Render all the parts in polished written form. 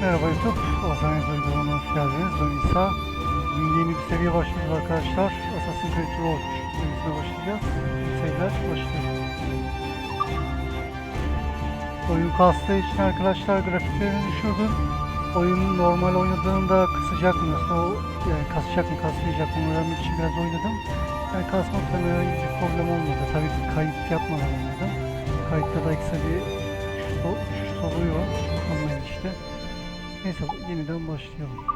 Merhaba YouTube, ALSENYAZ Oyun'una hoş geldiniz. Ben İsa. Bugün yeni bir seriye başlıyoruz arkadaşlar. Assassin's Creed Roach serisine başlayacağız. Seyirler başlıyor. Oyun kastığı için arkadaşlar grafiklerini düşürdüm. Oyun normal oynadığında kısacak mı, nasıl yani kasacak mı, kasmayacak mı öğrenmek için biraz oynadım. Yani kasmaktan herhangi bir problem olmadı. Tabii ki kayıt yapmadan oynadım. Kayıtta da kısa bir düşüş oluyor. Anlayın işte. Neyse yeniden başlayalım.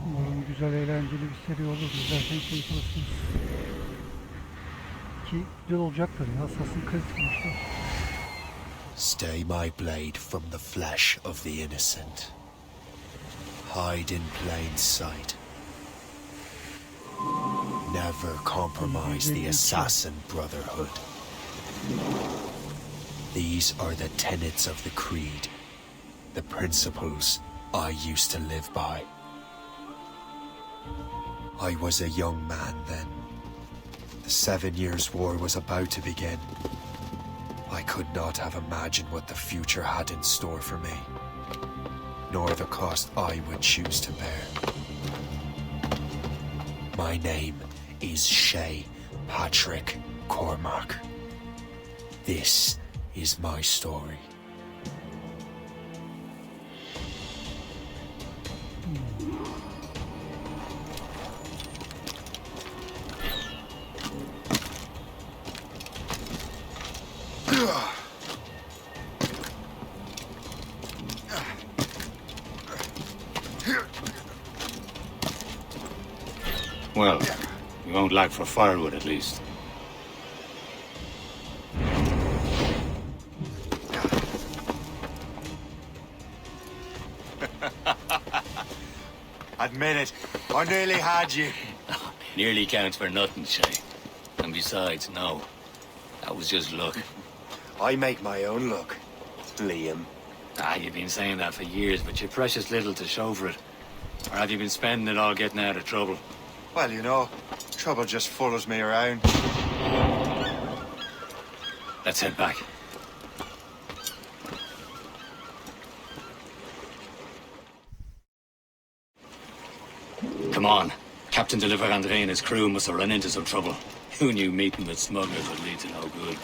Umarım güzel, eğlenceli bir seri olur. İzlerseniz keyif alırsınız. Ki güzel olacaktır ya. Assassin's Creed sonuçta. Stay my blade from the flesh of the innocent. Hide in plain sight. Never compromise the assassin brotherhood. These are the tenets of the creed, the principles I used to live by. I was a young man then. The 7 Years' War was about to begin. I could not have imagined what the future had in store for me, nor the cost I would choose to bear. My name is Shay Patrick Cormac. This is my story. Well, we won't lack for firewood at least. Admit it, I nearly had you. Nearly counts for nothing, Shay. And besides, no. That was just luck. I make my own luck, Liam. You've been saying that for years, but you're precious little to show for it. Or have you been spending it all getting out of trouble? Well, you know, trouble just follows me around. Let's head back. Come on. Captain de Andre and his crew must have run into some trouble. Who knew meeting with smugglers would lead to no good?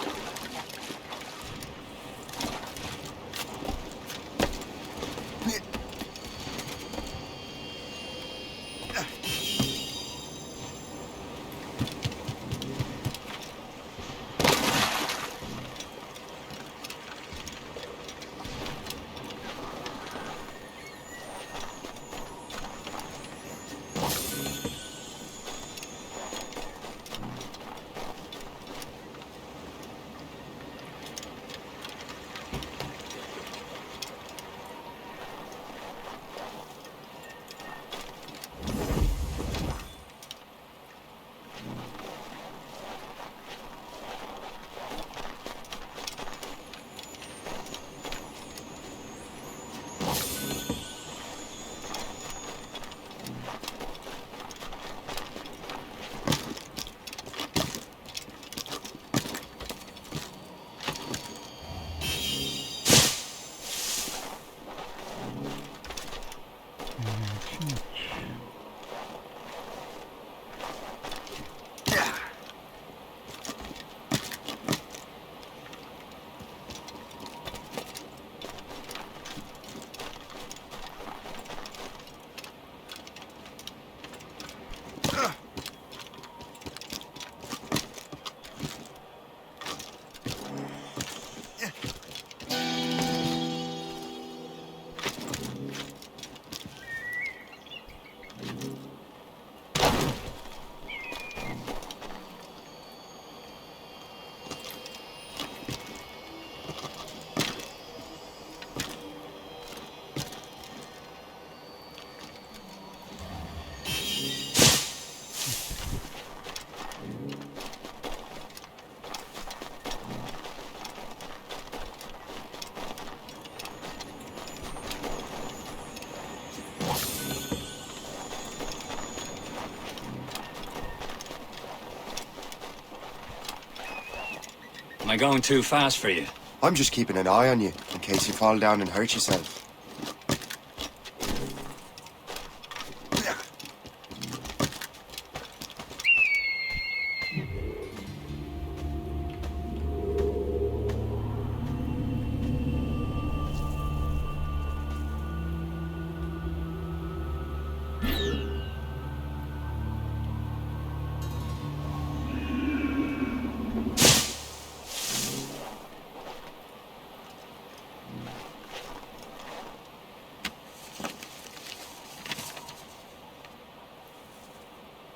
Am I going too fast for you? I'm just keeping an eye on you in case you fall down and hurt yourself.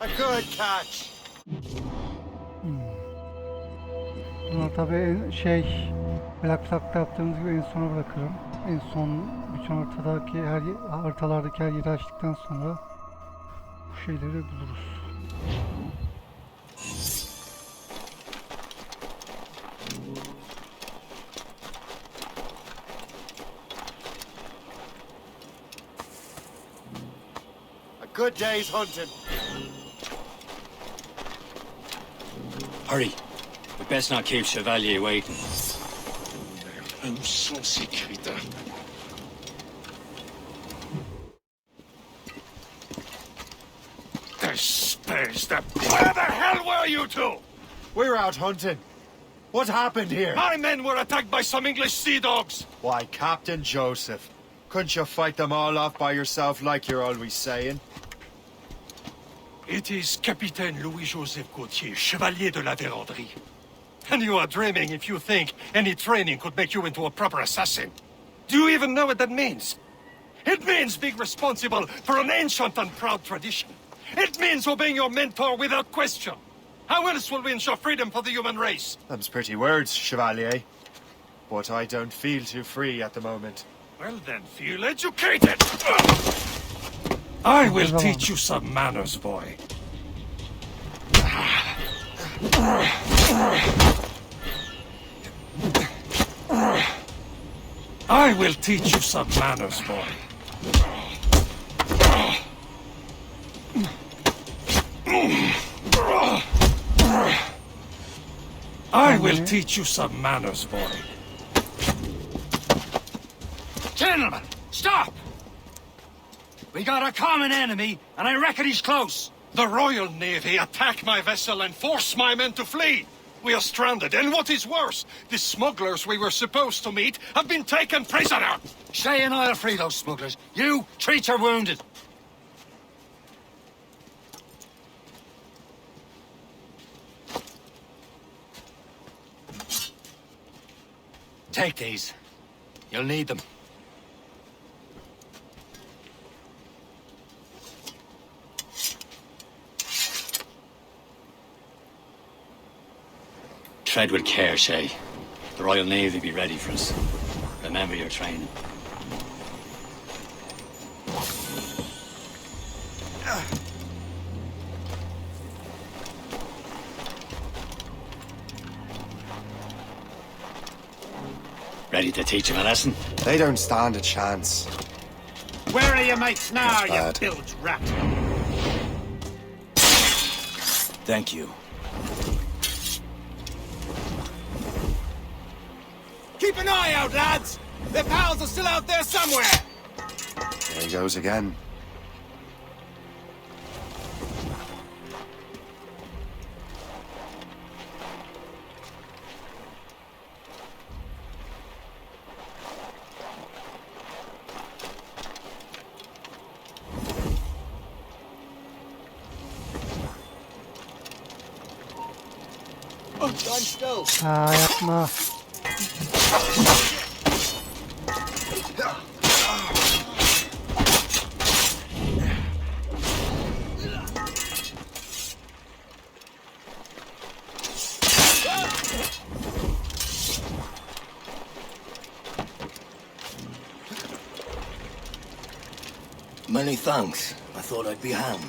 A good catch. Bunlar tabii Black Flag'da yaptığımız gibi en sona bırakırım. En son bütün haritalardaki her yeri açtıktan sonra bu şeyleri buluruz. A good day's hunting. Hurry. We best not keep Chevalier waiting. Où sont ces crétins? Where the hell were you two? We're out hunting. What happened here? My men were attacked by some English sea dogs. Why, Captain Joseph, couldn't you fight them all off by yourself like you're always saying? It is Capitaine Louis-Joseph Gauthier, Chevalier de la Vérendrye. And you are dreaming if you think any training could make you into a proper assassin. Do you even know what that means? It means being responsible for an ancient and proud tradition. It means obeying your mentor without question. How else will we ensure freedom for the human race? Them's pretty words, Chevalier. But I don't feel too free at the moment. Well then, feel educated. I will teach you some manners, boy. I will teach you some manners, boy. I will teach you some manners, boy. Gentlemen, stop! We got a common enemy, and I reckon he's close. The Royal Navy attack my vessel and force my men to flee. We are stranded, and what is worse, the smugglers we were supposed to meet have been taken prisoner. Shay and I'll free those smugglers. You treat your wounded. Take these. You'll need them. Tread with care, Shay. The Royal Navy be ready for us. Remember your training. Ready to teach him a lesson? They don't stand a chance. Where are your mates now, you bad. bilge rat? Thank you. Keep an eye out, lads! Their pals are still out there somewhere! There he goes again. Yapma. Many thanks. I thought I'd be hanged.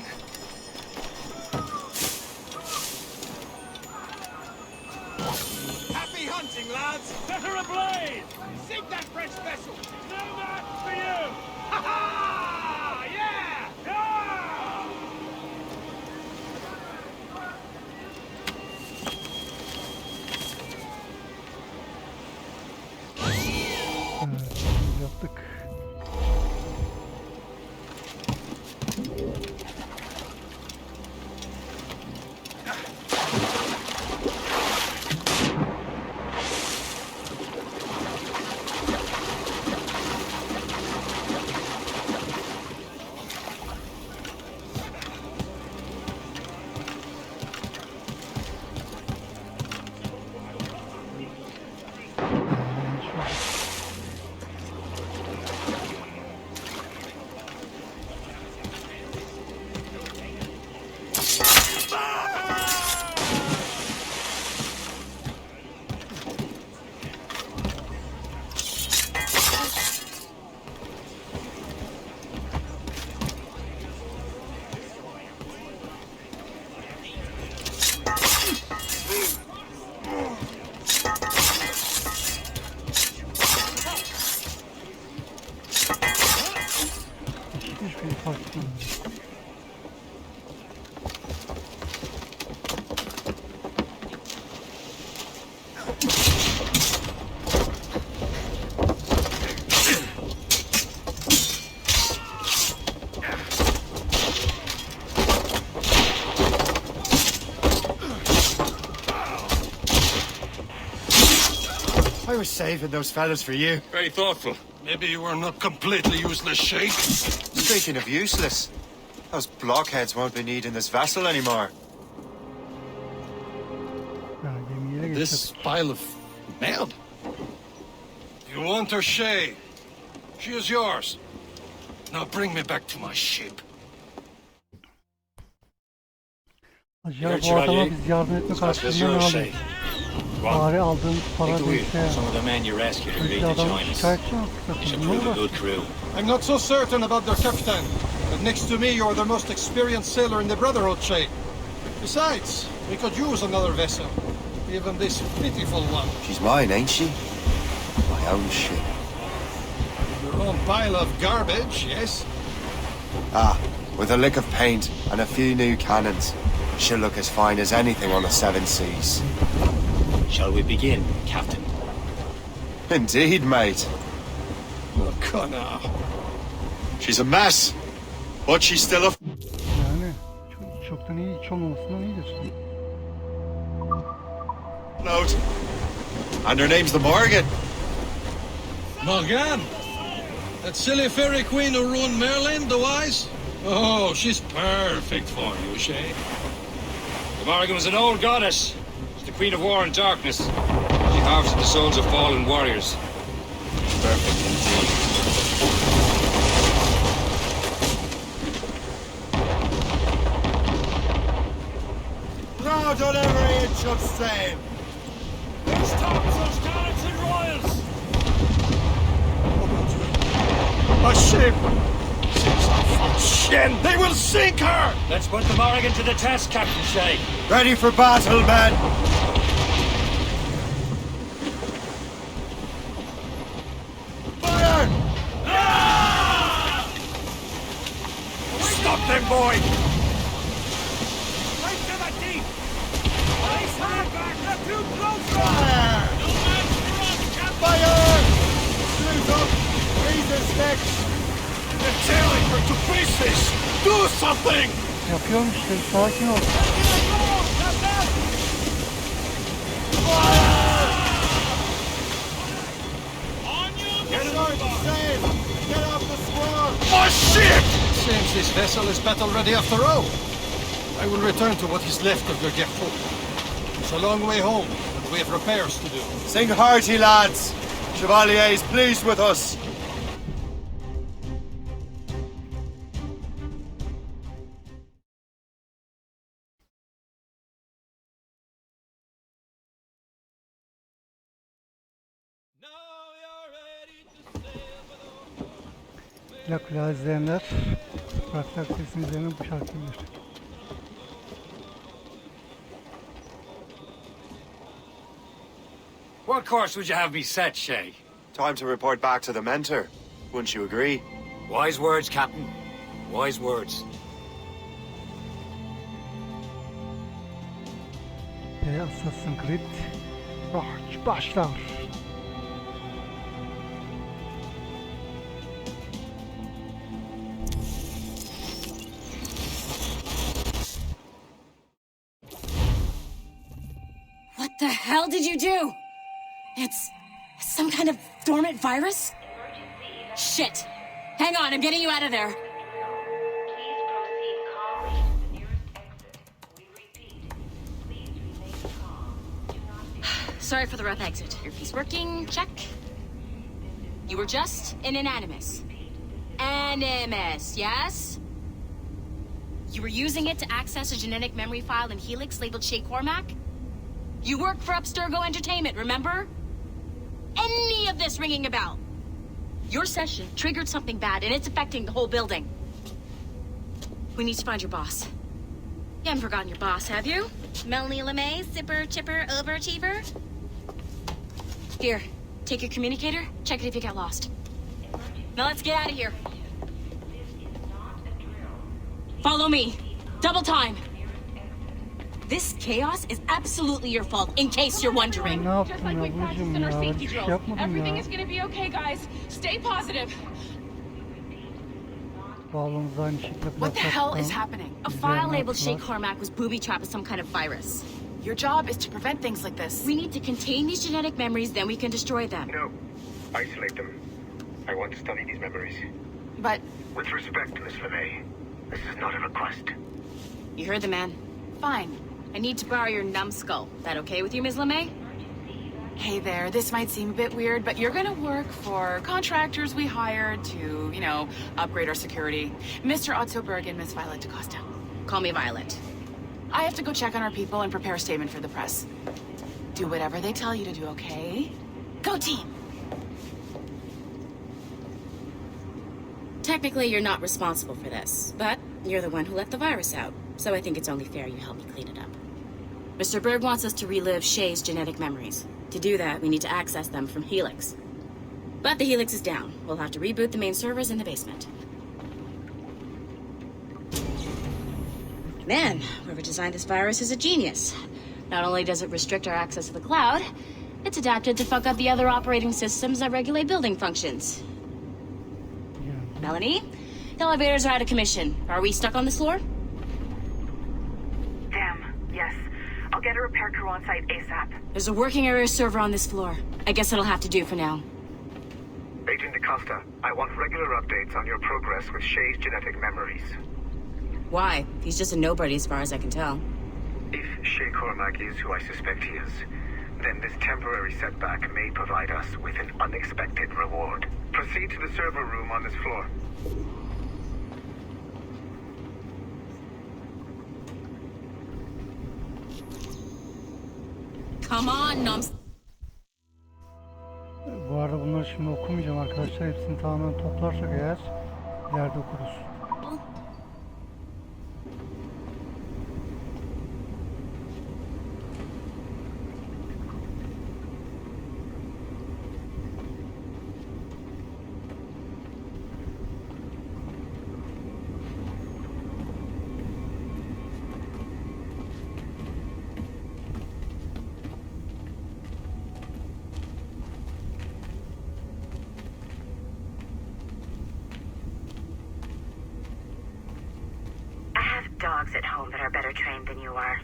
Happy hunting, lads! Set her ablaze! Sink that French vessel! No match for you! Ha ha! Yeah! Yeah! Evet, yaptık. Hiçbir fark etmiyor. I was saving those fellas for you. Very thoughtful. Maybe you are not completely useless, Sheikh. Speaking of useless, those blockheads won't be needing this vessel anymore. Ya gemiye geçtik. This pile of mail? You want her, Shay? She is yours. Now bring me back to my ship. Acaba bu adama biz yardım etme karşılığında ne aldık? Bari aldığımız para neyse. Some of the men you rescued agreed Çünkü to adamı join us. şikayetçi mi You yaptık? should Ne prove a var? good crew. I'm not so certain about their captain, but next to me you are the most experienced sailor in the Brotherhood, Shay. Besides, we could use another vessel, even this pitiful one. She's mine, ain't she? My own ship. Your own pile of garbage, yes? Ah, with a lick of paint and a few new cannons, she'll look as fine as anything on the seven seas. Shall we begin, Captain? Indeed, mate. Oh, Connor. She's a mess, but she's still a... Yani çoktan iyi, hiç olmamasından iyidir. Note. And her name's the Morgan. Morgan? That silly fairy queen who ruined Merlin, the wise? Oh, she's perfect for you, Shay. The Morrigan was an old goddess. She's the queen of war and darkness. She harvested the souls of fallen warriors. Perfect indeed. Proud on every inch of same. Who's tops those gallants and royals? A ship! Ships are full shin! They will sink her! Let's put the Morrigan to the test, Captain Shay. Ready for battle, men. Fire! Stop them, boy! Right to the deep! Ice hard back! They're too close! Fire! No match for us, Captain! Fire! Shoot up! Freezer sticks! They're tearing her to pieces! Do something! Yapıyorum işte, sakin ol. Get on, sail! Get off the squall! My ship! Seems this vessel is battle ready after all. I will return to what is left of your Gertrude. It's a long way home, and we have repairs to do. Sing hearty, lads! Chevalier is pleased with us. Plak izleyenler, plak sesini izleyenler bu şarkıyı bilir. What course would you have me set, Shay? Time to report back to the mentor. Wouldn't you agree? Wise words, Captain. Wise words. Ve Assassin's Creed başlar. hell did you do? It's some kind of dormant virus? Shit. Hang on, I'm getting you out of there. Please proceed calmly to the nearest exit. We repeat, please remain calm. Do not Sorry for the rough exit. Earpiece working, check. You were just an animus. Animus, yes? You were using it to access a genetic memory file in Helix labeled Shay Cormac? You work for Abstergo Entertainment, remember? Any of this ringing a bell? Your session triggered something bad, and it's affecting the whole building. We need to find your boss. You haven't forgotten your boss, have you? Melanie LeMay, zipper, chipper, overachiever? Here, take your communicator, check it if you get lost. Now let's get out of here. Follow me. Double time. This chaos is absolutely your fault, in case you're wondering. Ne yaptım Just like ya we practiced Burcu'm in ya? our Ben safety hiçbir şey drills. yapmadım Everything ya. is gonna be okay, guys. Stay positive. Bağlamamızı aynı şekilde What the hell is platformdan happening? A izleyenler file labeled Shay var. Cormac was booby-trapped with some kind of virus. Your job is to prevent things like this. We need to contain these genetic memories, then we can destroy them. No. Isolate them. I want to study these memories. But With respect, Miss LeMay, this is not a request. You heard the man. fine. I need to borrow your numbskull. That okay with you, Ms. LeMay? Hey there, this might seem a bit weird, but you're gonna work for contractors we hired to, upgrade our security. Mr. Otto Berg and Miss Violet DaCosta. Call me Violet. I have to go check on our people and prepare a statement for the press. Do whatever they tell you to do, okay? Go team! Technically, you're not responsible for this, but you're the one who let the virus out, so I think it's only fair you help me clean it up. Mr. Berg wants us to relive Shay's genetic memories. To do that, we need to access them from Helix. But the Helix is down. We'll have to reboot the main servers in the basement. Man, whoever designed this virus is a genius. Not only does it restrict our access to the cloud, it's adapted to fuck up the other operating systems that regulate building functions. Melanie, the elevators are out of commission. Are we stuck on this floor? Damn, yes. I'll get a repair crew on site ASAP. There's a working area server on this floor. I guess it'll have to do for now. Agent DaCosta, I want regular updates on your progress with Shay's genetic memories. Why? He's just a nobody as far as I can tell. If Shay Cormac is who I suspect he is, then this temporary setback may provide us with an unexpected reward. Proceed to the server room on this floor. Come on, nums. Bu arada bunları şimdi okumayacağım arkadaşlar. Hepsini tamamen toplarsak eğer ileride okuruz. I have dogs at home that are better trained than you are.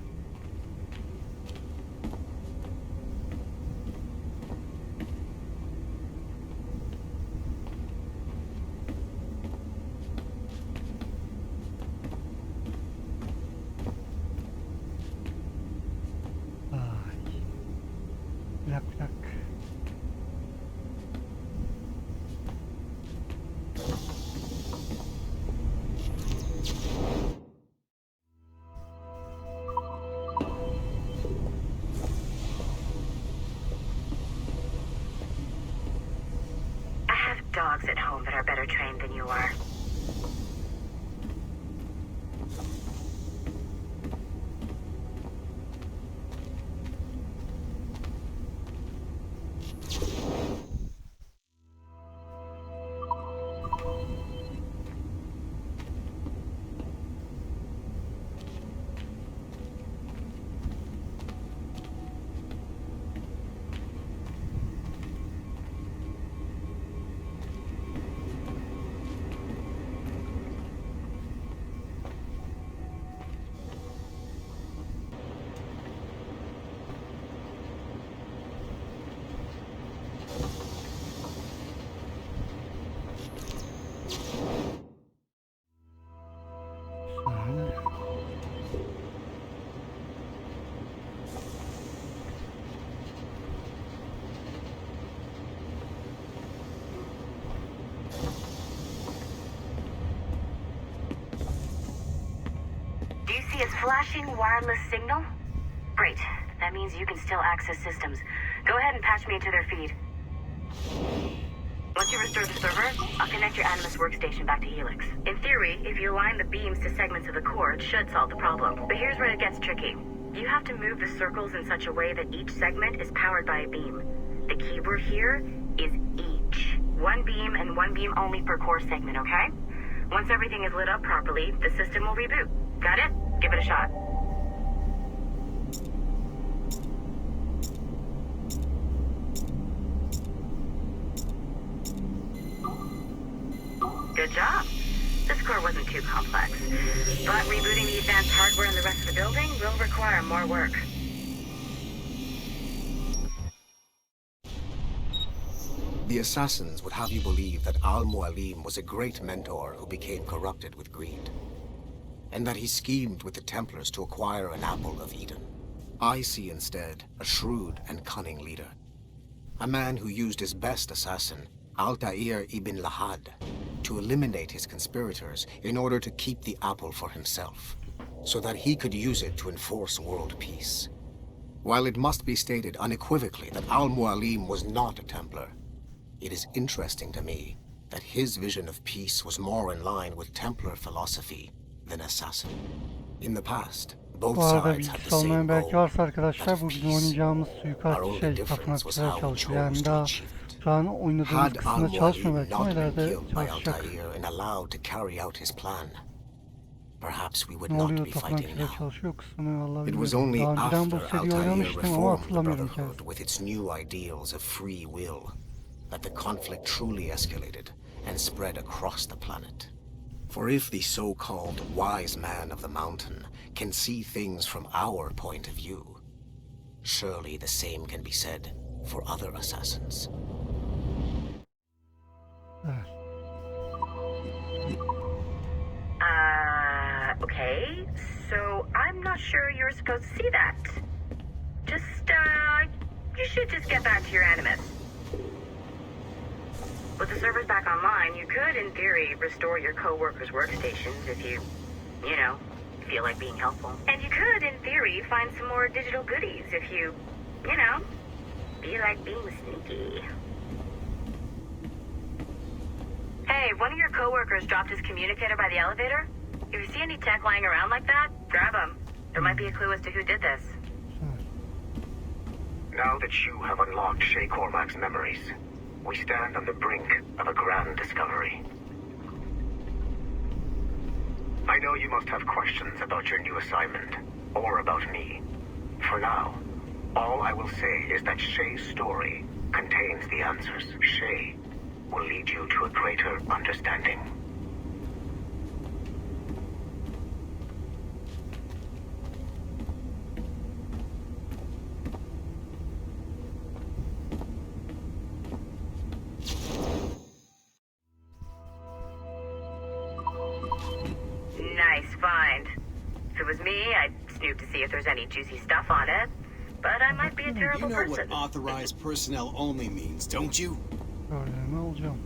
Ay. Plak plak. I have dogs at home that are better trained than you are. Flashing wireless signal? Great. That means you can still access systems. Go ahead and patch me into their feed. Once you restore the server, I'll connect your Animus workstation back to Helix. In theory, if you align the beams to segments of the core, it should solve the problem. But here's where it gets tricky. You have to move the circles in such a way that each segment is powered by a beam. The keyword here is each. One beam and one beam only per core segment, okay? Once everything is lit up properly, the system will reboot. Got it? Give it a shot. Good job. This core wasn't too complex, but rebooting the advanced hardware in the rest of the building will require more work. The assassins would have you believe that Al-Mualim was a great mentor who became corrupted with greed, and that he schemed with the Templars to acquire an apple of Eden. I see instead a shrewd and cunning leader, a man who used his best assassin, Altair ibn Lahad, to eliminate his conspirators in order to keep the apple for himself, so that he could use it to enforce world peace. While it must be stated unequivocally that Al-Mualim was not a Templar, it is interesting to me that his vision of peace was more in line with Templar philosophy than assassin. In the past, both Bu arada sides had the bilgisi olmayan same belki goal, varsa arkadaşlar, that of bugün peace. oynayacağımız Our suikastçı only tapınakçılar difference was how we çalışıyor. chose Yani to daha achieve it. şu an oynadığımız Had kısmında çalışmıyor belki ama Al-Mualim not been ileride killed by çalışacak. Altair and allowed to carry out his plan, perhaps we would Ne not oluyor be fighting tapınakçılar now. çalışıyor kısmını vallahi It was bilmiyorum. only Daha önceden bu after seriyi Altair oynamıştım ama reformed the hatırlamıyorum Brotherhood hikayesini. with its new ideals of free will that the conflict truly escalated and spread across the planet. For if the so-called wise man of the mountain can see things from our point of view, surely the same can be said for other assassins. Evet. Okay. So I'm not sure you're supposed to see that. You should just get back to your Animus. With the servers back online, you could, in theory, restore your co-workers' workstations if you feel like being helpful. And you could, in theory, find some more digital goodies if you feel like being sneaky. Hey, one of your co-workers dropped his communicator by the elevator. If you see any tech lying around like that, grab them. There might be a clue as to who did this. Now that you have unlocked Shay Cormac's memories, we stand on the brink of a grand discovery. I know you must have questions about your new assignment, or about me. For now, all I will say is that Shay's story contains the answers. Shay will lead you to a greater understanding. Nice find. If it was me, I'd snoop to see if there's any juicy stuff on it. But I might be a terrible You know what person. authorized personnel only means, don't you? Öyle mi olacağım?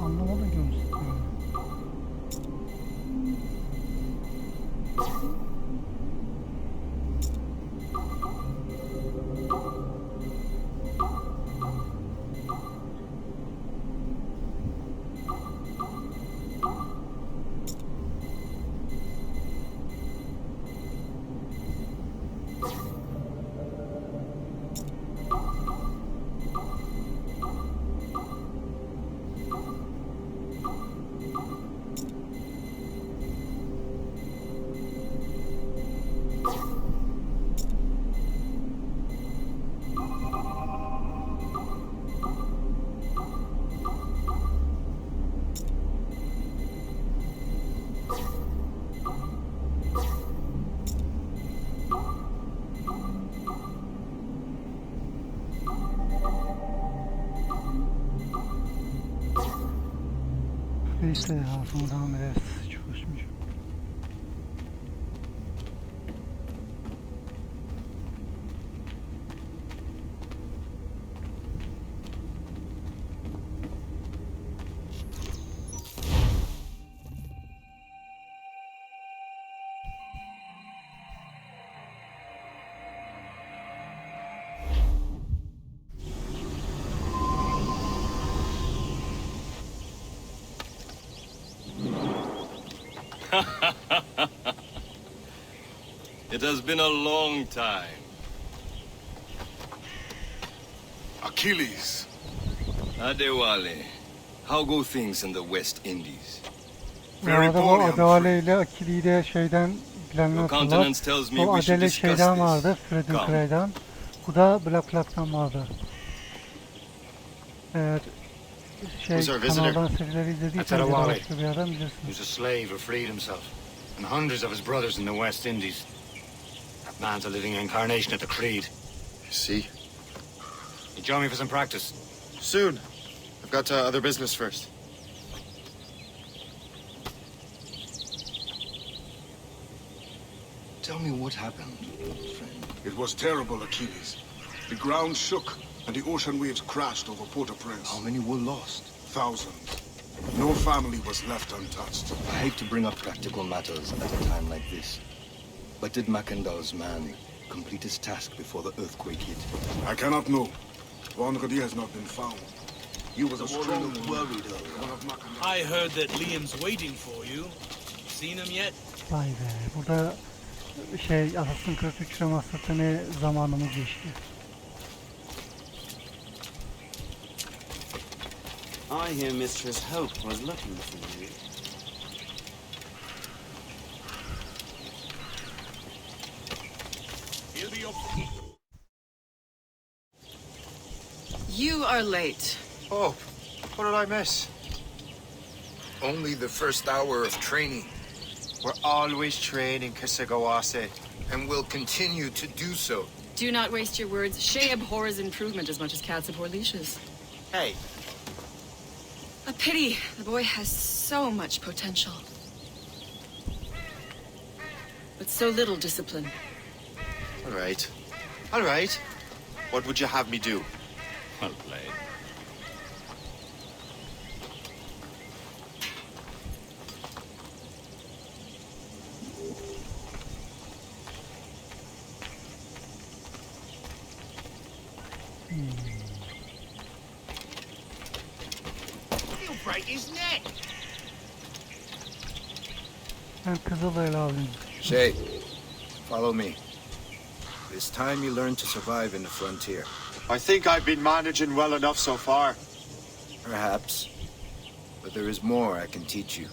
Anlamadım ki onu. Neyse ya, sonra devam ederiz. Çok hoşmuş. It has been a long time. Achilles. Adewale, how go things in the West Indies? Bu arada bu Adale ile Akili'yi de şeyden bilenler Your hatırlar. countenance tells me O we should Adele discuss şeyden this. vardı, Freddie Come. Gray'den. Bu da Black Lock'tan vardı. Eğer Who's our visitor? kanaldan serileri izlediyseniz ya da Atarawane. başka bir yerden bilirsiniz. Who's a slave who freed himself, and hundreds of his brothers in the West Indies. That man's a living incarnation of the creed. You see? You join me for some practice? Soon. I've got other business first. Tell me what happened, friend. It was terrible, Achilles. The ground shook, and the ocean waves crashed over Port-au-Prince. How many were lost? Thousands. No family was left untouched. I hate to bring up practical matters at a time like this. But did Mackandal's man complete his task before the earthquake hit? I cannot know. Vendredi has not been found. He was a strong worried I heard that Liam's waiting for you. Seen him yet? Vay be, burada Assassin's Creed 3 Remastered'da zamanımız geçti. I hear Mistress Hope was looking for you. You are late. Oh, what did I miss? Only the first hour of training. We're always training, Kasagawase, and we'll continue to do so. Do not waste your words. Shay abhors improvement as much as cats abhor leashes. Hey, A pity. The boy has so much potential. But so little discipline. All right. All right. What would you have me do? Well played. He'll break his neck. Ben Kızılay'la alayım. Shay, follow me. It's time you learn to survive in the frontier. I think I've been managing well enough so far. Perhaps. But there is more I can teach you.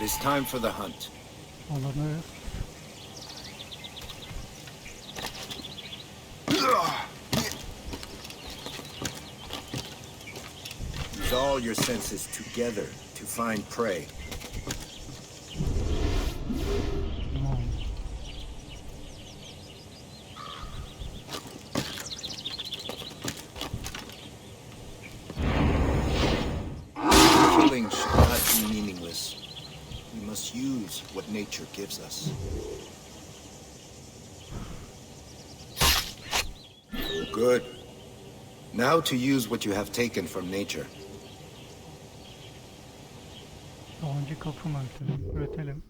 is time for the hunt. Alınır. Use all your senses together to find prey. Killing should not be meaningless. We must use what nature gives us. Good. Now to use what you have taken from nature. Sonuncu kapı mı üretelim?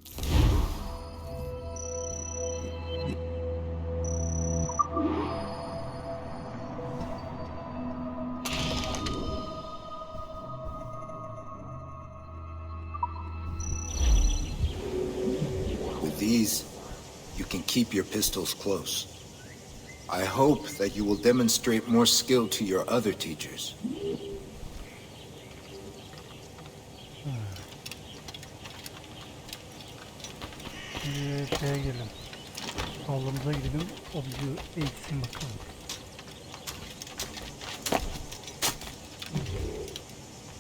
With these, you can keep your pistols close. I hope that you will demonstrate more skill to your other teachers. Şimdi şeye girelim. Sağlığımıza girelim. O bizi eğitsin bakalım.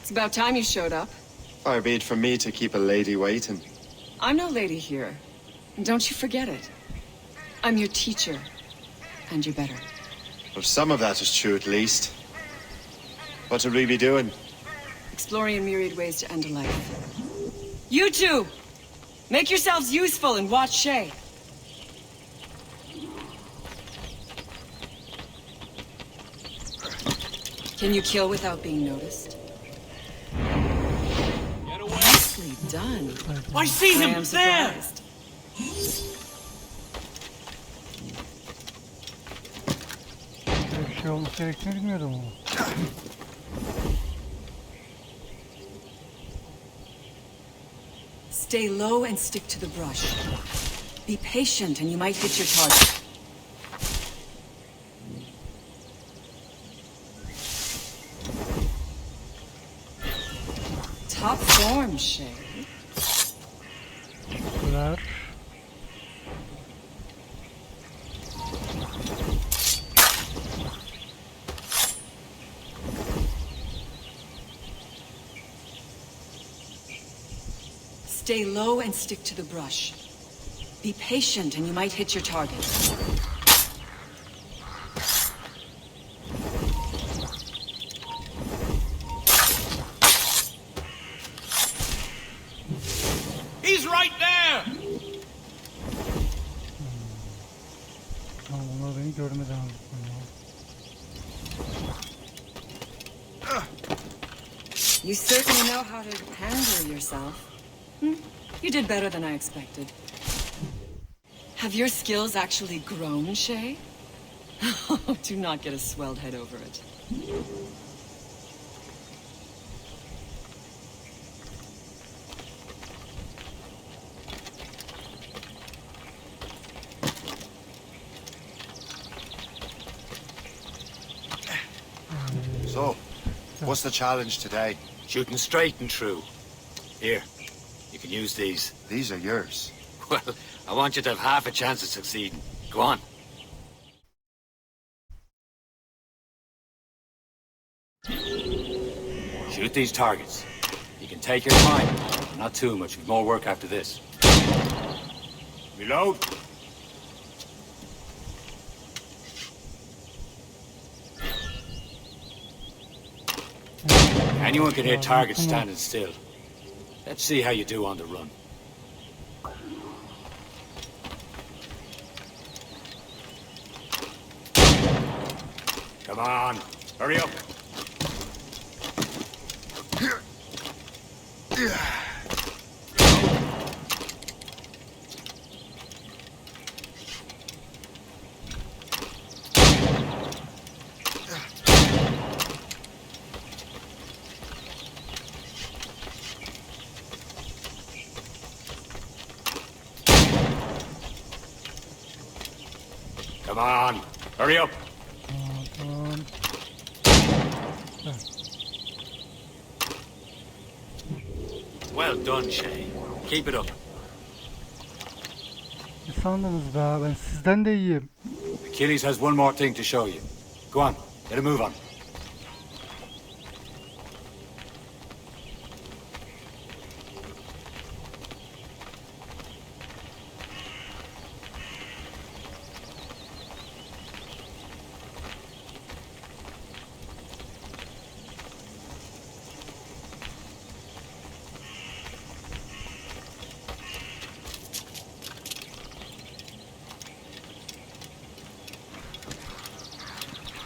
It's about time you showed up. Far be it from me to keep a lady waiting. I'm no lady here. Don't you forget it. I'm your teacher. And you're better. Well, some of that is true at least. What would we be doing? Exploring a myriad ways to end a life. You two! Make yourselves useful and watch Shay. Can you kill without being noticed? Nicely done. I see him am there! surprised. Böyle bir şey olması gerektiğini bilmiyordum ama. Stay low and stick to the brush. Be patient and you might hit your target. Top form, Shay. Teşekkürler. Stay low and stick to the brush. Be patient and you might hit your target. He's right there! Tamam, onlar beni görmeden aldı. You certainly know how to handle yourself. You did better than I expected. Have your skills actually grown, Shay? Do not get a swelled head over it. So, what's the challenge today? Shooting straight and true. Here, you can use these. These are yours. Well, I want you to have half a chance of succeeding. Go on. Shoot these targets. You can take your time. Not too much. More work after this. Reload. Anyone can hit targets standing still. Let's see how you do on the run. Come on, hurry up. Come on, hurry up. Well done, Shay. Keep it up. Ne sandınız be? Ben sizden de iyiyim. Achilles has one more thing to show you. Go on, get a move on.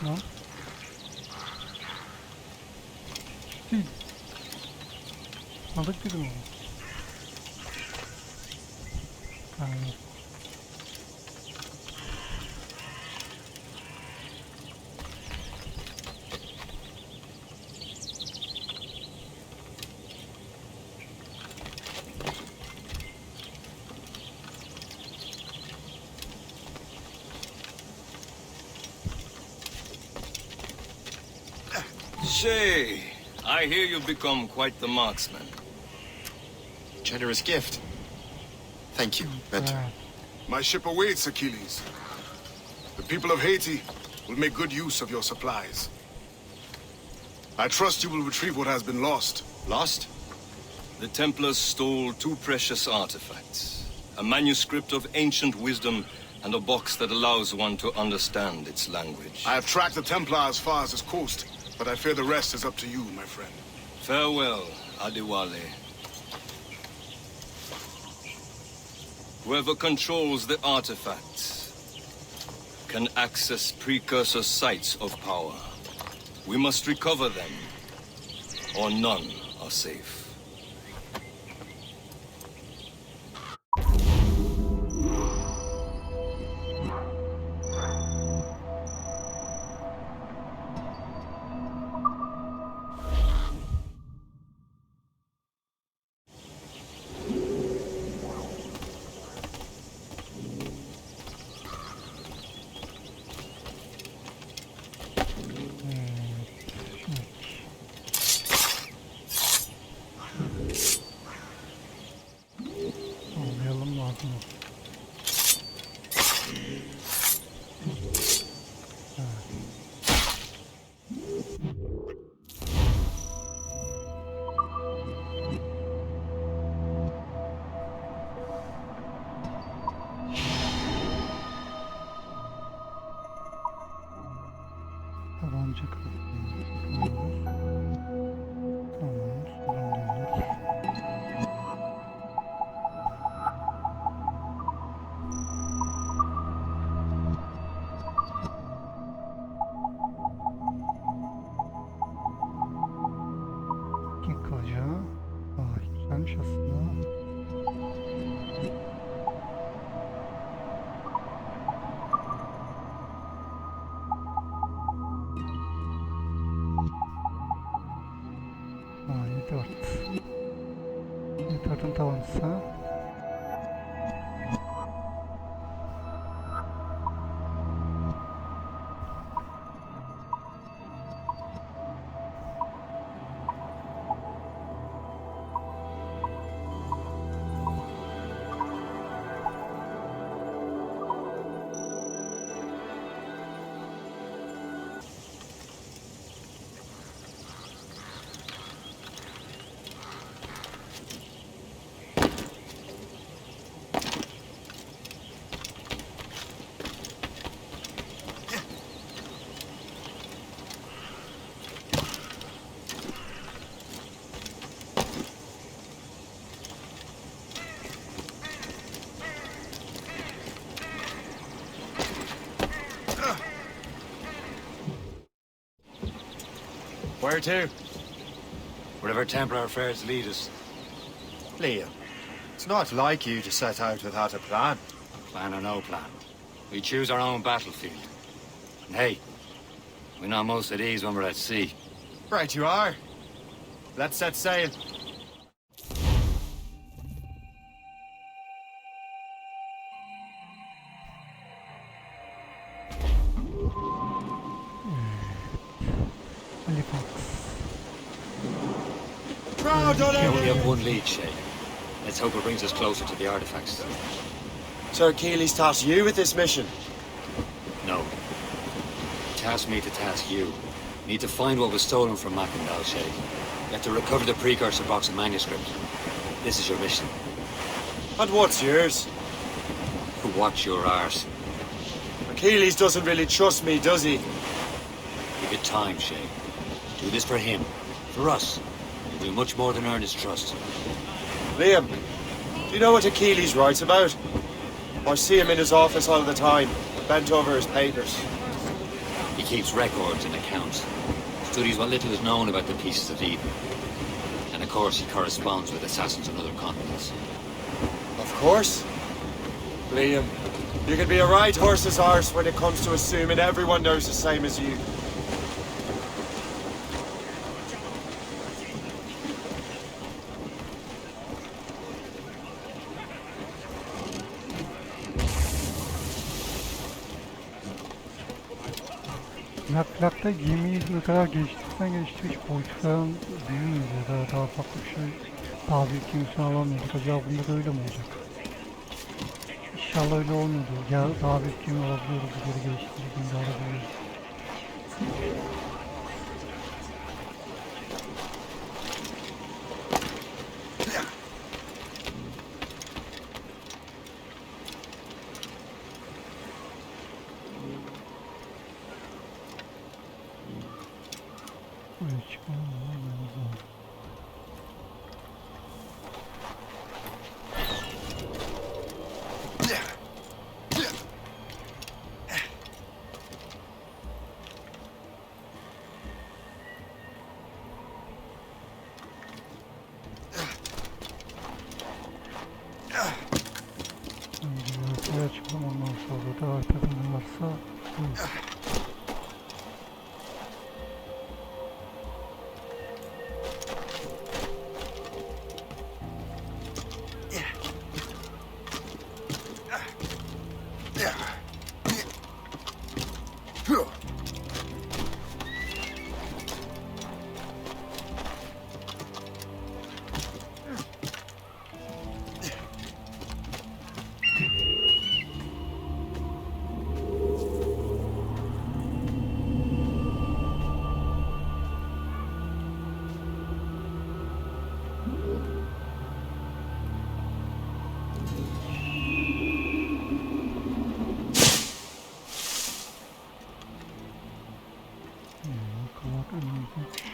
Tamam. Değil. Aldık dedim onu. Tamam. Shay, I hear you've become quite the marksman. Generous gift. Thank you, Mentor. My ship awaits, Achilles. The people of Haiti will make good use of your supplies. I trust you will retrieve what has been lost. Lost? The Templars stole 2 precious artifacts. A manuscript of ancient wisdom and a box that allows one to understand its language. I have tracked the Templar as far as this coast, but I fear the rest is up to you, my friend. Farewell, Adewale. Whoever controls the artifacts can access precursor sites of power. We must recover them, or none are safe. Anlayalım lazım. Tabanca kılıç. Tamam, sorun değil. King kılıcı. Güzelmiş aslında. Y4. Y4'ün tabancası. Where to? Wherever Templar affairs lead us. Liam, it's not like you to set out without a plan. Plan or no plan. We choose our own battlefield. And hey, we're not most at ease when we're at sea. Right you are. Let's set sail. You only have one lead, Shay. Let's hope it brings us closer to the artifacts. So Achilles tasked you with this mission? No. He tasked me to task you. You need to find what was stolen from Macandal, Shay. You have to recover the precursor box of manuscript. This is your mission. And what's yours? Watch your arse. Achilles doesn't really trust me, does he? Give it time, Shay. Do this for him. For us. You'll do much more than earn his trust. Liam, do you know what Achilles writes about? I see him in his office all the time, bent over his papers. He keeps records and accounts. Studies what little is known about the pieces of Eden. And of course he corresponds with assassins on other continents. Of course. Liam, you can be a right horse's arse when it comes to assuming everyone knows the same as you. Plakta gemiyi ne kadar geliştirirsen geliştir hiç boyutu falan büyümüyor ya da daha farklı bir şey, daha büyük gemisini alamıyorduk. Acaba bunda da öyle mi olacak? İnşallah öyle olmuyordu. Ya daha büyük gemi alabiliyoruz, geri geliştirdiğinde alabiliyoruz. Buraya çıkalım mı? Buraya çıkalım, ondan sonra da arkada ne varsa buyur.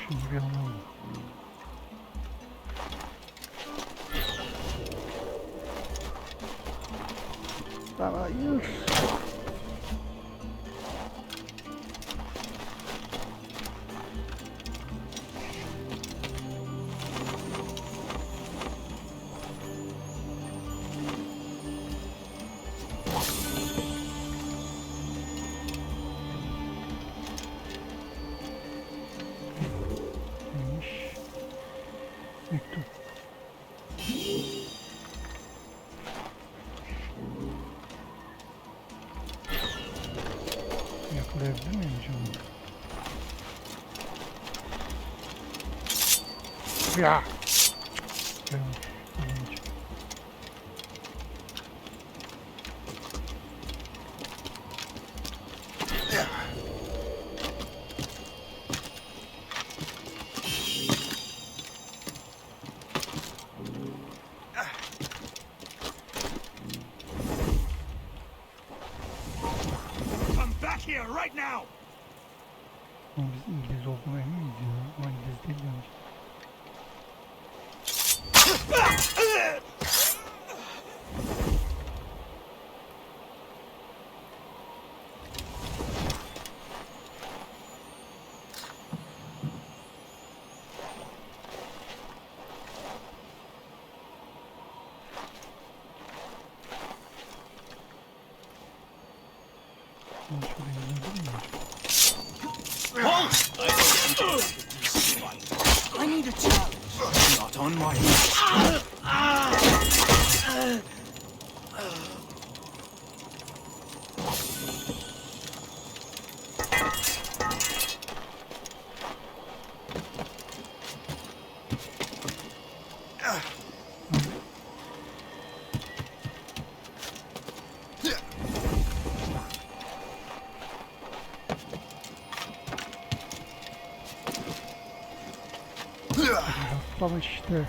Şimdi bir anlamı. Hayır. Mektup. Yakalayabilir miyim canım? Ya! Here, right now! Ama biz İngiliz olduğuna emin miyiz ya? Ama İngiliz değil yani. I need a challenge. Not on my Atlamış işte.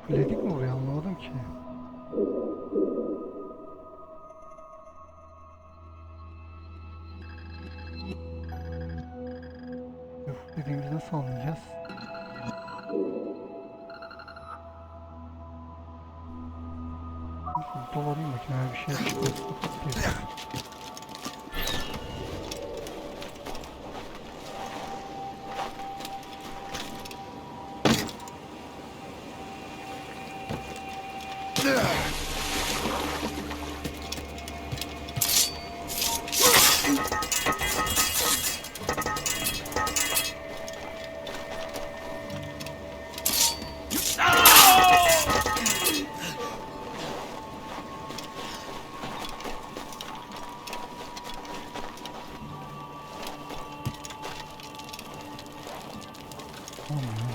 Fulledik mi buraya, anlamadım ki. Fullediğimizi nasıl anlayacağız? Dolanayım bakayım, her bir şey çıkmasın.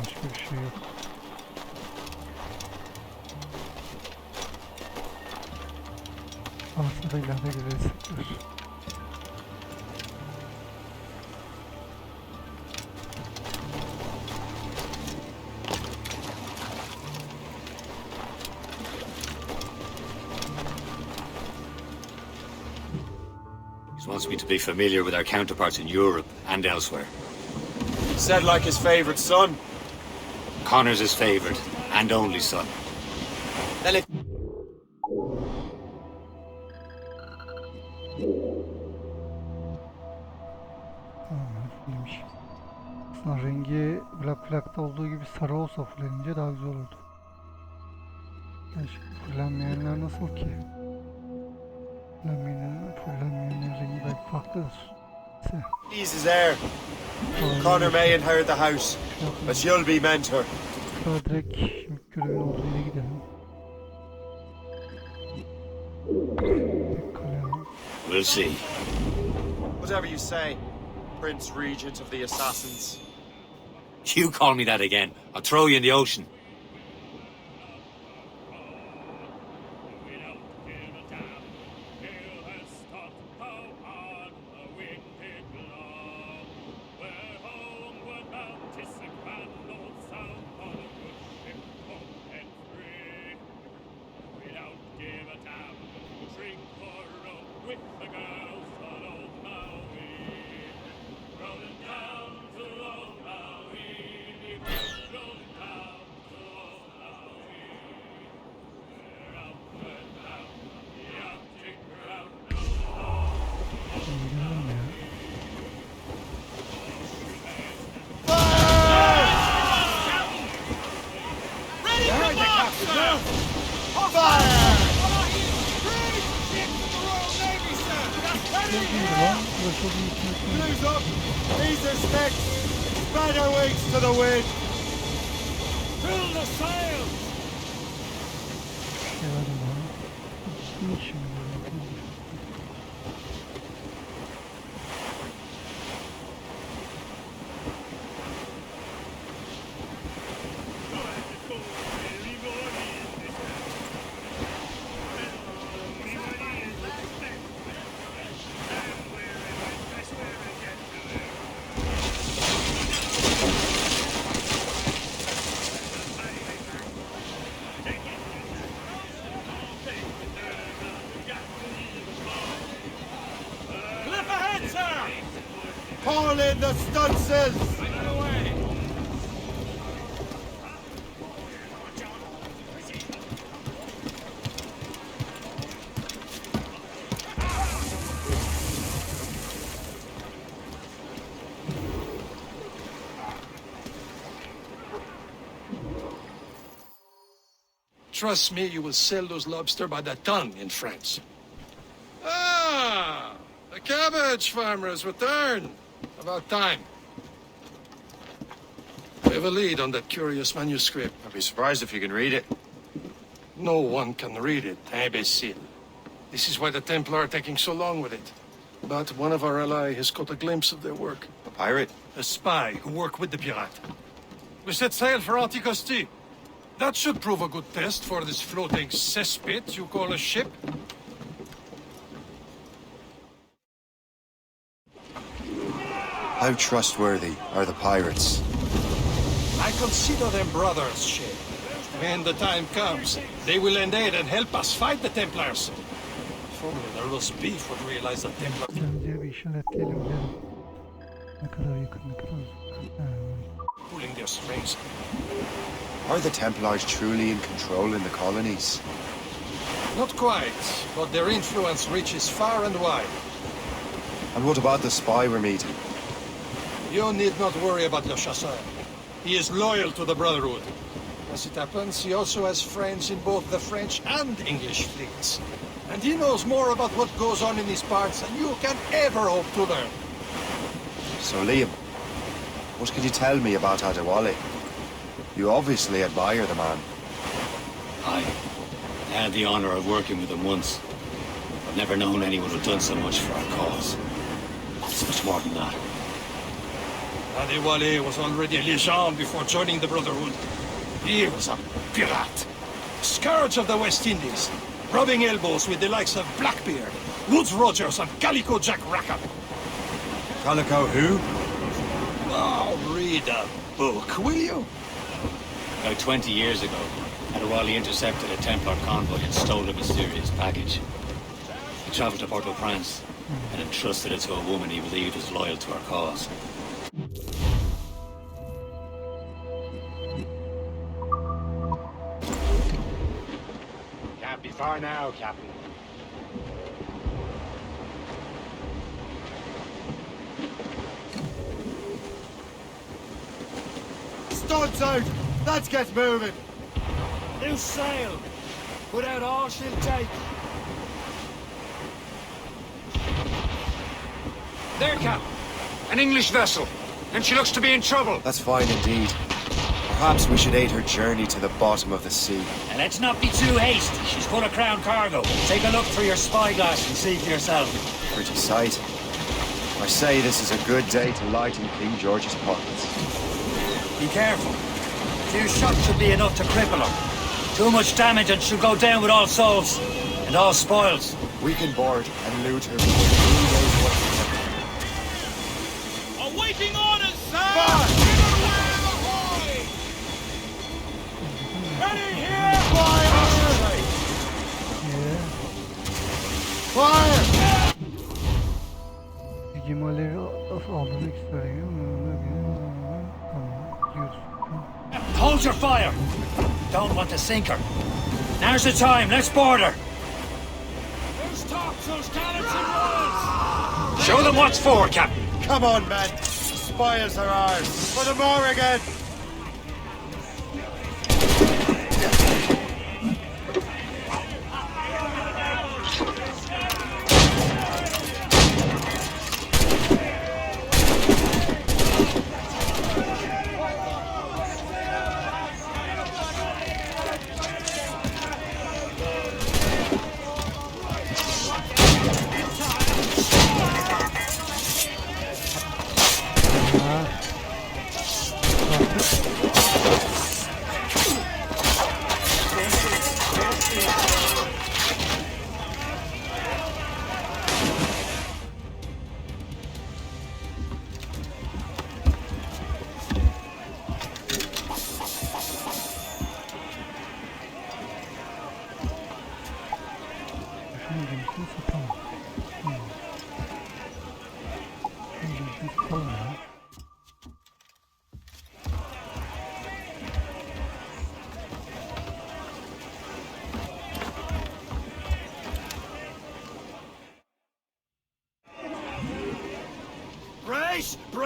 Başka bir şey yok. Aslında ileride güzel. He wants me to be familiar with our counterparts in Europe and elsewhere. Said like his favorite son. Connor's his favorite and only son. Then if Fullemiş. Aslında rengi Black Flag'da olduğu gibi sarı olsa fullenince daha güzel olurdu. Yani fullenmeyenler nasıl ki? Fullenmeyenlerin rengi belki farklıdır. he's his heir, Connor may inherit the house, but you'll be mentor. Daha direkt şimdi görevin olduğu yere gidelim. We'll see. Whatever you say, Prince Regent of the Assassins. You call me that again, I'll throw you in the ocean. Blues up! These are sticks! Spread wings to the wind! Fill the sails! Call in the stunsails! Trust me, you will sell those lobster by the ton in France. Ah, the cabbage farmers return. About time. We have a lead on that curious manuscript. I'd be surprised if you can read it. No one can read it, imbecile. This is why the Templar are taking so long with it. But one of our allies has caught a glimpse of their work. A pirate? A spy who worked with the pirate. We set sail for Anticosti. That should prove a good test for this floating cesspit you call a ship. How trustworthy are the pirates? I consider them brothers, Shay. When the time comes, they will lend aid and help us fight the Templars. If only the roast beef would realize the Templars... Önce bir işaretleyelim derim. Ne kadar yakın, ne kadar uzak. Pulling their strings. Are the Templars truly in control in the colonies? Not quite, but their influence reaches far and wide. And what about the spy we're meeting? You need not worry about Le Chasseur. He is loyal to the Brotherhood. As it happens, he also has friends in both the French and English fleets. And he knows more about what goes on in these parts than you can ever hope to learn. So, Liam, what can you tell me about Adewale? You obviously admire the man. I had the honor of working with him once. I've never known anyone who'd done so much for our cause. It's much more than that. Adewale was already a legend before joining the Brotherhood. He was a pirate. Scourge of the West Indies. Rubbing elbows with the likes of Blackbeard, Woodes Rogers and Calico Jack Rackham. Calico who? Oh, read a book, will you? About 20 years ago, Adewale intercepted a Templar convoy and stole a mysterious package. He traveled to Port-au-Prince and entrusted it to a woman he believed was loyal to our cause. Can't be far now, Captain. Studs out! Let's get moving! Loose sail! Put out all she'll take! There, Cap. An English vessel. And she looks to be in trouble. That's fine indeed. Perhaps we should aid her journey to the bottom of the sea. And let's not be too hasty. She's full of crown cargo. Take a look through your spyglass and see for yourself. Pretty sight. I say this is a good day to lighten King George's pockets. Be careful. A few shots should be enough to cripple her. Too much damage and she'll go down with all souls. And all spoils. We can board and loot her before who knows what's Awaiting orders, sir! Ready here! Fire! İhmali aldırmak istiyorum. Hold your fire! Don't want to sink her. Now's the time, let's board her! Who's tops those cannons and rollers? Show them what's for, Captain. Come on, men. The spoils are ours. For the Morrigan!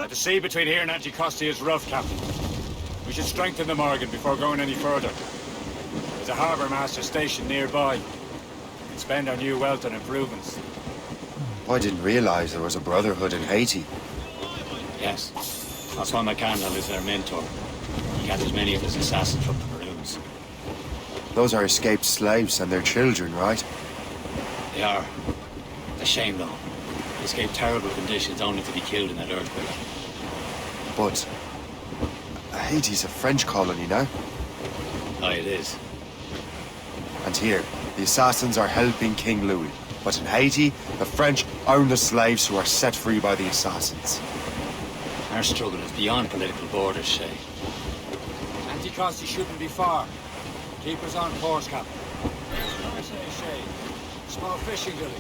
The sea between here and Anticosti is rough, Captain. We should strengthen the Morgan before going any further. There's a harbour master station nearby. We can spend our new wealth on improvements. I didn't realize there was a brotherhood in Haiti. Yes. That's why McCandle is their mentor. He gathers many of his assassins from the Maroons. Those are escaped slaves and their children, right? They are. A shame, though. They escaped terrible conditions only to be killed in that earthquake. But Haiti's a French colony now. Aye, it is. And here, the assassins are helping King Louis. But in Haiti, the French own the slaves who are set free by the assassins. Our struggle is beyond political borders, Shay. Anticosti shouldn't be far. Keep us on course, Captain. I say, Shay. Small fishing village.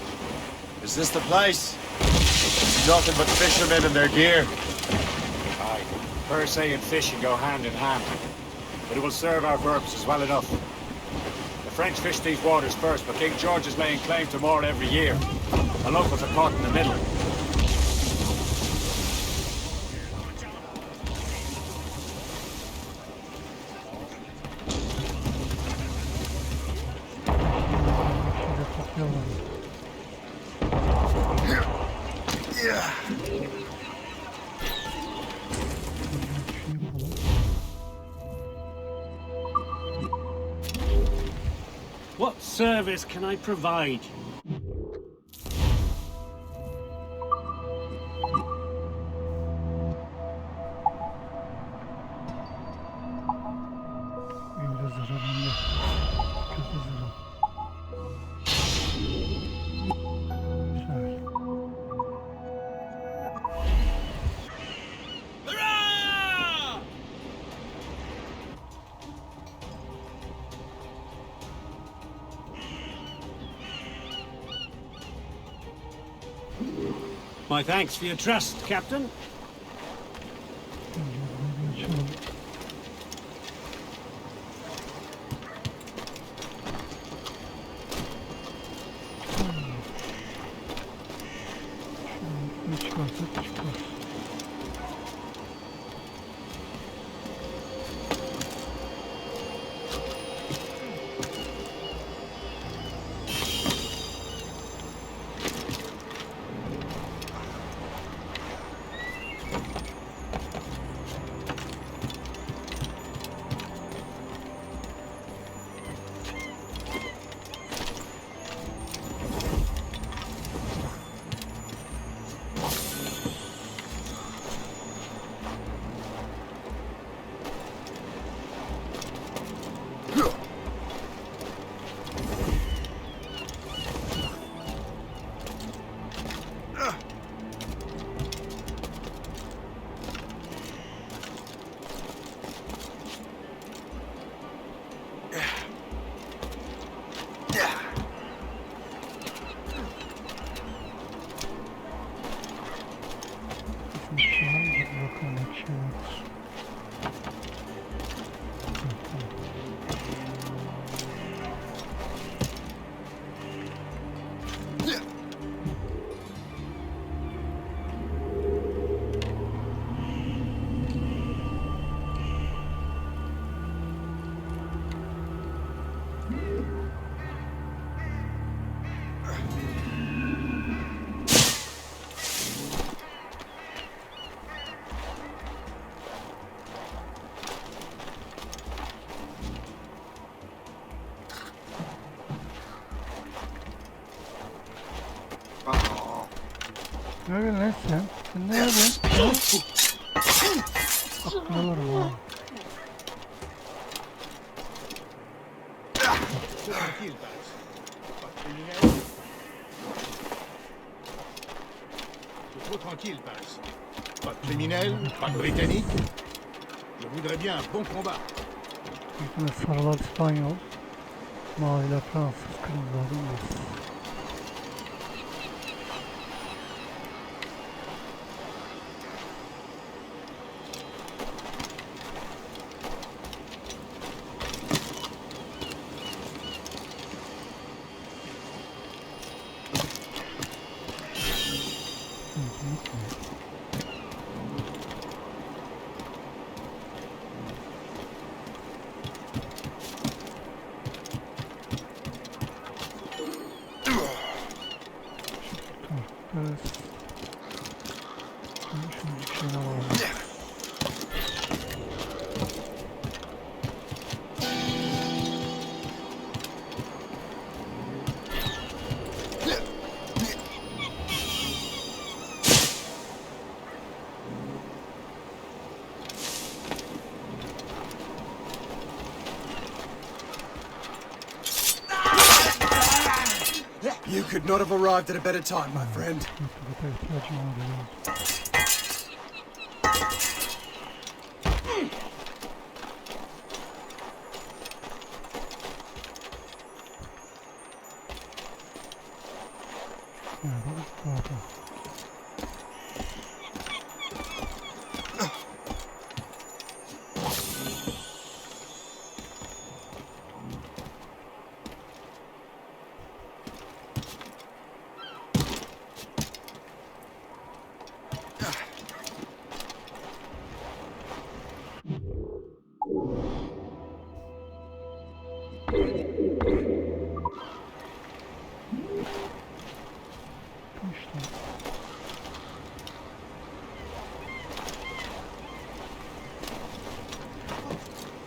Is this the place? It's nothing but fishermen and their gear. Aye. Per se and fishing go hand in hand. But it will serve our purposes well enough. The French fish these waters first, but King George is laying claim to more every year. The locals are caught in the middle. What service can I provide? My thanks for your trust, Captain. Nerede lan sen? Sen nerede? Aklıyorum ha. Trop tranquille par ici. Pas de criminels, pas de britanniques. Je voudrais bien un bon combat. Sarılar İspanyol, maviler Fransız, kırmızılar İngiliz. You could not have arrived at a better time, my friend.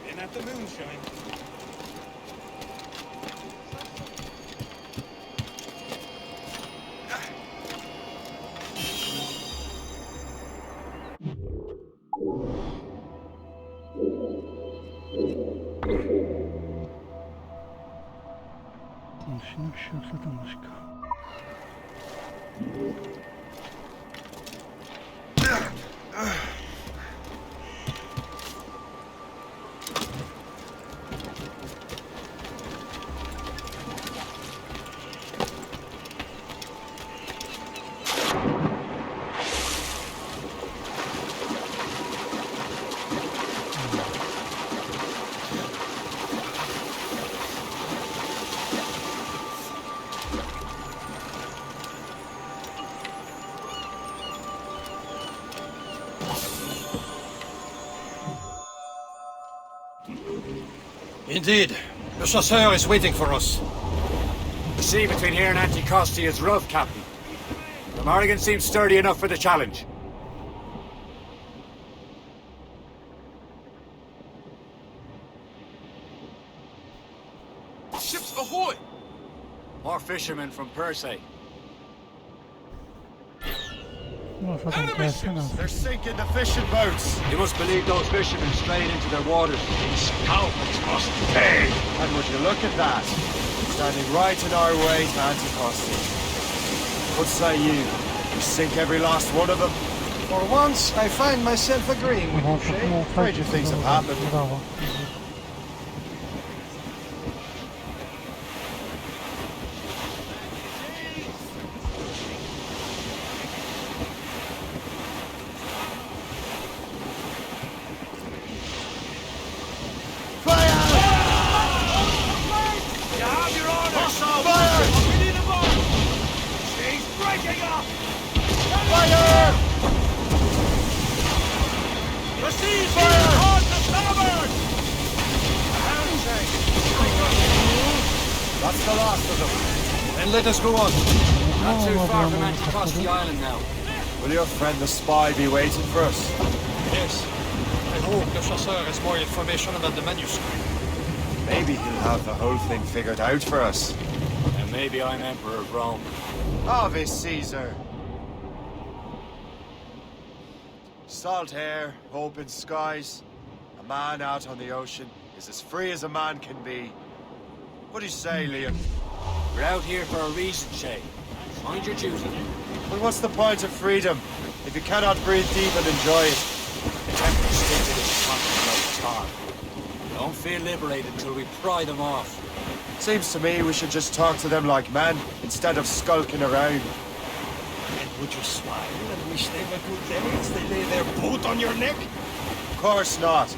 In at the moonshine. Şimdi bir şey yok zaten başka. Indeed. The chasseur is waiting for us. The sea between here and Anticosti is rough, Captain. The Morrigan seems sturdy enough for the challenge. Ships ahoy! More fishermen from Persay. Enemies! They're sinking the fishing boats! You must believe those fishermen strayed into their waters. Scalpers must pay! And would you look at that? Standing right in our way to Anticosti. What say you? We sink every last one of them? For once, I find myself agreeing with you, Shay. Stranger things have happened. That's the last of them. Then let us go on. Not too far from Anticosti Island now. Will your friend the spy be waiting for us? Yes. I hope the chasseur has more information about the manuscript. Maybe he'll have the whole thing figured out for us. And maybe I'm Emperor of Rome. Ave Caesar. Salt air, open skies. A man out on the ocean is as free as a man can be. What do you say, Liam? We're out here for a reason, Shay. Mind your duty. Well, what's the point of freedom if you cannot breathe deep and enjoy it? The Templars stick to this continent like tar. Don't feel liberated until we pry them off. Seems to me we should just talk to them like men instead of skulking around. And would you smile and wish they were good there as they lay their boot on your neck? Of course not.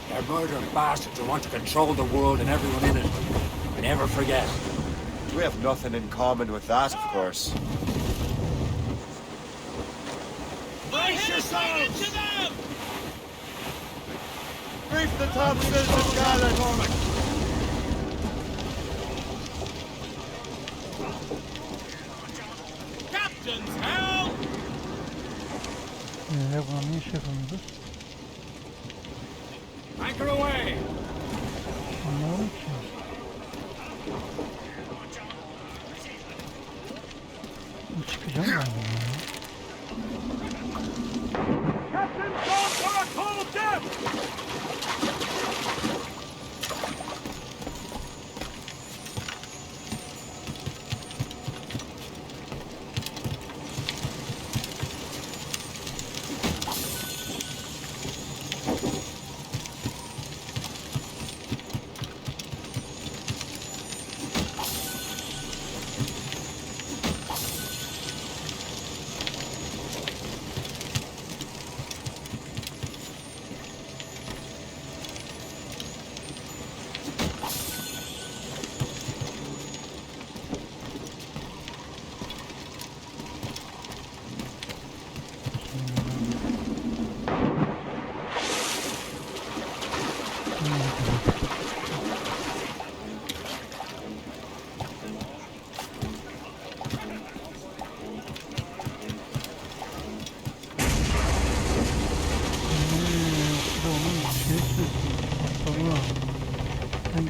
They're murdering bastards who want to control the world and everyone in it. Never forget. We have nothing in common with that, of course. Brace yourselves! Brief the topsails and gallants! Captain's help! Buna ne iş yapıldı? Anchor away! Anlamadım ki. Çıkacağım ben bunu ya. Captain's gone for a cold death!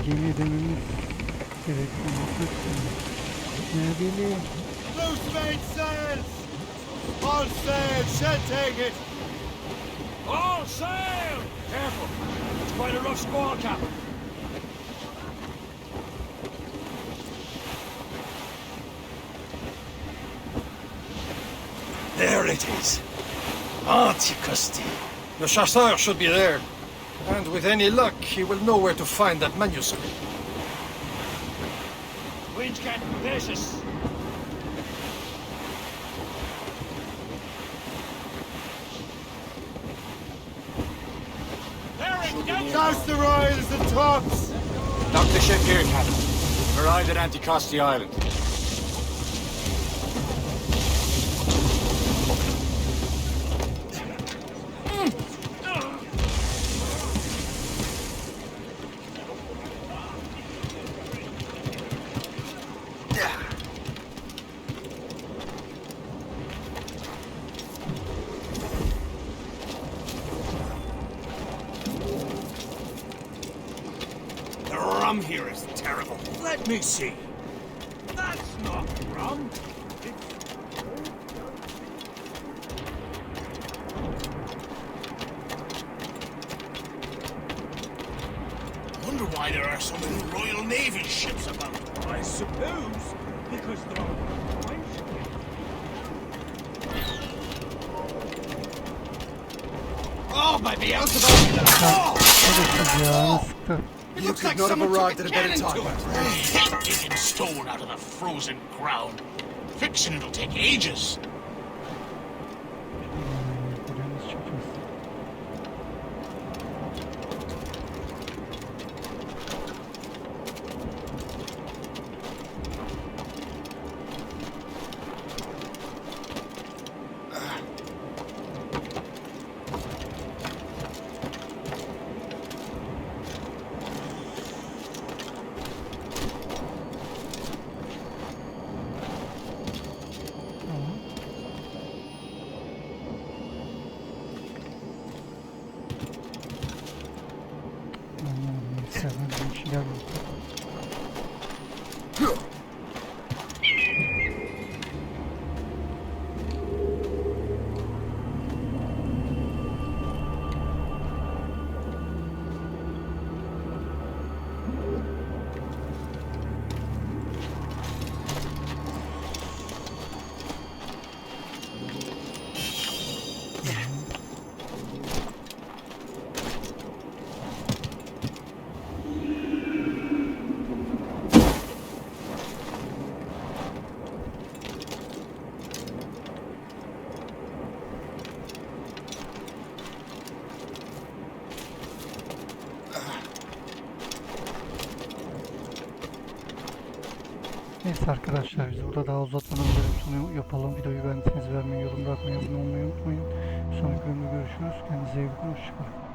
Gemi dememiz gerekiyor. Ne bileyim. Loose mainsails! All sail, shall take it! All sail! Careful. It's quite a rough squall, Captain. There it is. Antiquity. The chasseur should be there. And with any luck, he will know where to find that manuscript. Wind's getting vicious. Cast the royals and tops! Dock the ship here, Captain. We've arrived at Anticosti Island. Here is terrible. Let me see. That's not rum. I wonder why there are so many Royal Navy ships about. I suppose because there are. Oh, my Beelzebub! Oh! You could not have arrived at a better time. Digging stone out of the frozen ground. Fixing it'll take ages. Neyse arkadaşlar, biz burada daha uzatmadan bölüm sonu yapalım. Videoyu beğendiyseniz beğenmeyi, yorum bırakmayı, abone olmayı unutmayın. Bir sonraki bölümde görüşürüz. Kendinize iyi bakın. Hoşçakalın.